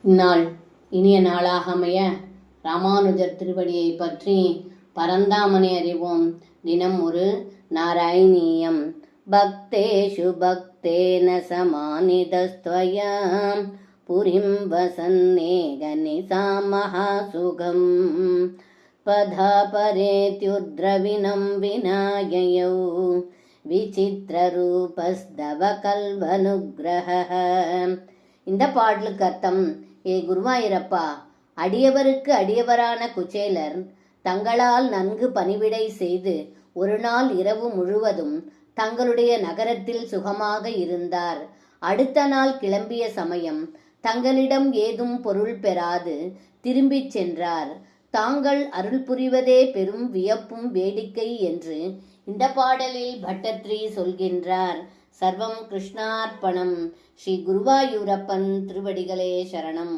இந்நாள் இனிய நாளாக அமைய ராமானுஜர் திருவடியை பற்றி பரந்தாமனை அறிவோம். தினம் ஒரு நாராயணீயம். பக்தேஷு பக்தேன சமானிதஸ்த்வயாம் புரிம் வசன்னேகனிசா மகாசுகம் பதா பரேத்யுத்ரவினம் விநாயயௌ விசித்திரரூபஸ்தவ கல்வனுக்ரஹ. இந்த பாடலுக்கு அர்த்தம்: ஏ குருவாயூரப்பா, அடியவருக்கு அடியவரான குச்சேலர் தங்களால் நன்கு பணிவிடை செய்து ஒரு நாள் இரவு முழுவதும் தங்களுடைய நகரத்தில் சுகமாக இருந்தார். அடுத்த நாள் கிளம்பிய சமயம் தங்களிடம் ஏதும் பொருள் பெறாது திரும்பிச் சென்றார். தாங்கள் அருள் புரிவதே பெரும் வியப்பும் வேடிக்கை என்று இந்த பாடலில் பட்டத்ரி சொல்கின்றார். சர்வம் கிருஷ்ணார்ப்பணம். ஸ்ரீ குருவாயூரப்பன் திருவடிகளே சரணம்.